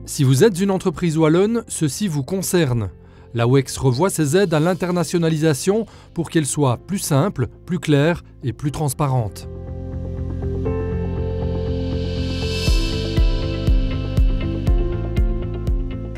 Si vous êtes une entreprise wallonne, ceci vous concerne. L'AWEX revoit ses aides à l'internationalisation pour qu'elles soient plus simples, plus claires et plus transparentes.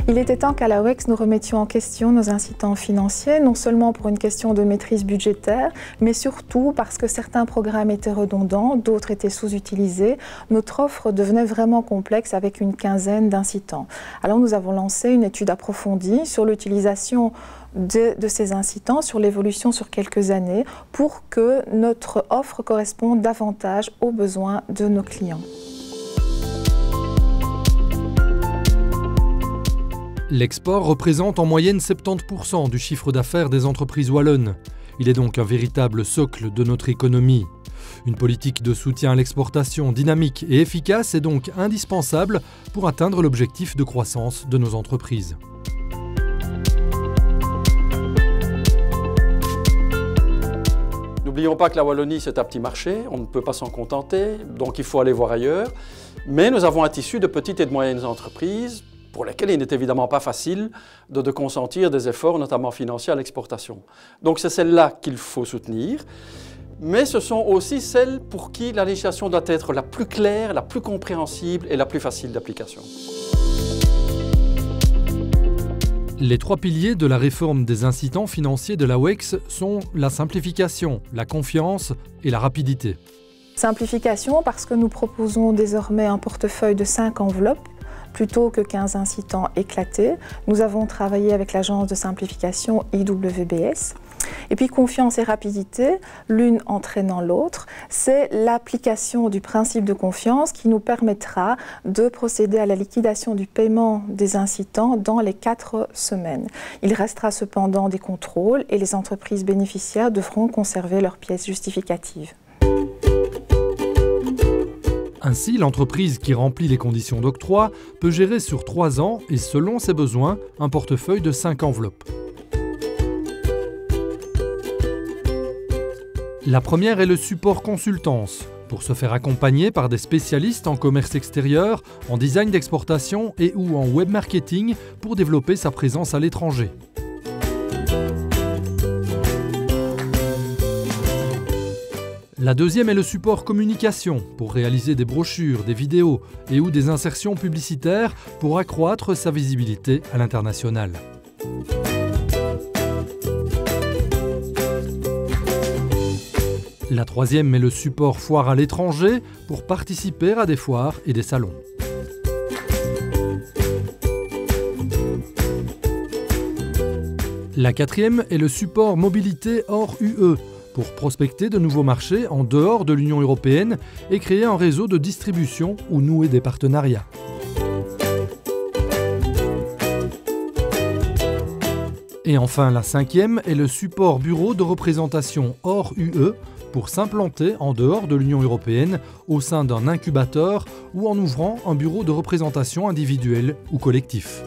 Il était temps qu'à l'AWEX, nous remettions en question nos incitants financiers, non seulement pour une question de maîtrise budgétaire, mais surtout parce que certains programmes étaient redondants, d'autres étaient sous-utilisés. Notre offre devenait vraiment complexe avec une quinzaine d'incitants. Alors nous avons lancé une étude approfondie sur l'utilisation de ces incitants, sur l'évolution sur quelques années, pour que notre offre corresponde davantage aux besoins de nos clients. L'export représente en moyenne 70% du chiffre d'affaires des entreprises wallonnes. Il est donc un véritable socle de notre économie. Une politique de soutien à l'exportation dynamique et efficace est donc indispensable pour atteindre l'objectif de croissance de nos entreprises. N'oublions pas que la Wallonie, c'est un petit marché, on ne peut pas s'en contenter, donc il faut aller voir ailleurs. Mais nous avons un tissu de petites et de moyennes entreprises pour lesquelles il n'est évidemment pas facile de consentir des efforts, notamment financiers, à l'exportation. Donc c'est celle-là qu'il faut soutenir, mais ce sont aussi celles pour qui la législation doit être la plus claire, la plus compréhensible et la plus facile d'application. Les trois piliers de la réforme des incitants financiers de l'AWEX sont la simplification, la confiance et la rapidité. Simplification parce que nous proposons désormais un portefeuille de 5 enveloppes, plutôt que 15 incitants éclatés. Nous avons travaillé avec l'agence de simplification IWBS. Et puis confiance et rapidité, l'une entraînant l'autre, c'est l'application du principe de confiance qui nous permettra de procéder à la liquidation du paiement des incitants dans les 4 semaines. Il restera cependant des contrôles et les entreprises bénéficiaires devront conserver leurs pièces justificatives. Ainsi, l'entreprise qui remplit les conditions d'octroi peut gérer sur 3 ans et selon ses besoins, un portefeuille de 5 enveloppes. La première est le support consultance, pour se faire accompagner par des spécialistes en commerce extérieur, en design d'exportation et ou en web marketing pour développer sa présence à l'étranger. La deuxième est le support communication, pour réaliser des brochures, des vidéos et ou des insertions publicitaires pour accroître sa visibilité à l'international. La troisième est le support foire à l'étranger, pour participer à des foires et des salons. La quatrième est le support mobilité hors UE, pour prospecter de nouveaux marchés en dehors de l'Union européenne et créer un réseau de distribution ou nouer des partenariats. Et enfin, la cinquième est le support bureau de représentation hors UE pour s'implanter en dehors de l'Union européenne au sein d'un incubateur ou en ouvrant un bureau de représentation individuel ou collectif.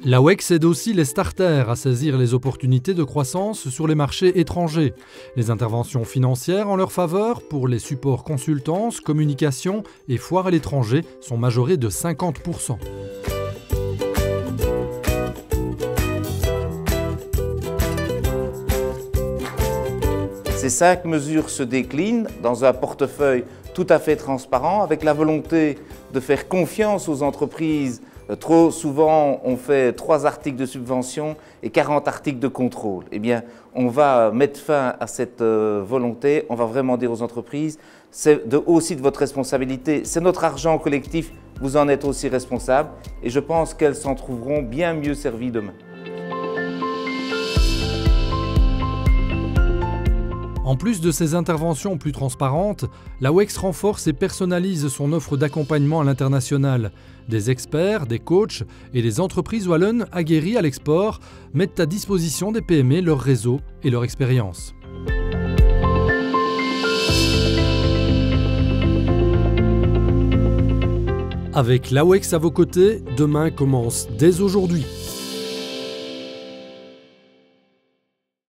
L'AWEX aide aussi les starters à saisir les opportunités de croissance sur les marchés étrangers. Les interventions financières en leur faveur pour les supports consultance, communication et foires à l'étranger sont majorées de 50%. Ces 5 mesures se déclinent dans un portefeuille tout à fait transparent avec la volonté de faire confiance aux entreprises. Trop souvent, on fait 3 articles de subvention et 40 articles de contrôle. Eh bien, on va mettre fin à cette volonté. On va vraiment dire aux entreprises, c'est aussi de votre responsabilité. C'est notre argent collectif, vous en êtes aussi responsable. Et je pense qu'elles s'en trouveront bien mieux servies demain. En plus de ces interventions plus transparentes, l'AWEX renforce et personnalise son offre d'accompagnement à l'international. Des experts, des coachs et des entreprises wallonnes aguerries à l'export mettent à disposition des PME leur réseau et leur expérience. Avec l'AWEX à vos côtés, demain commence dès aujourd'hui.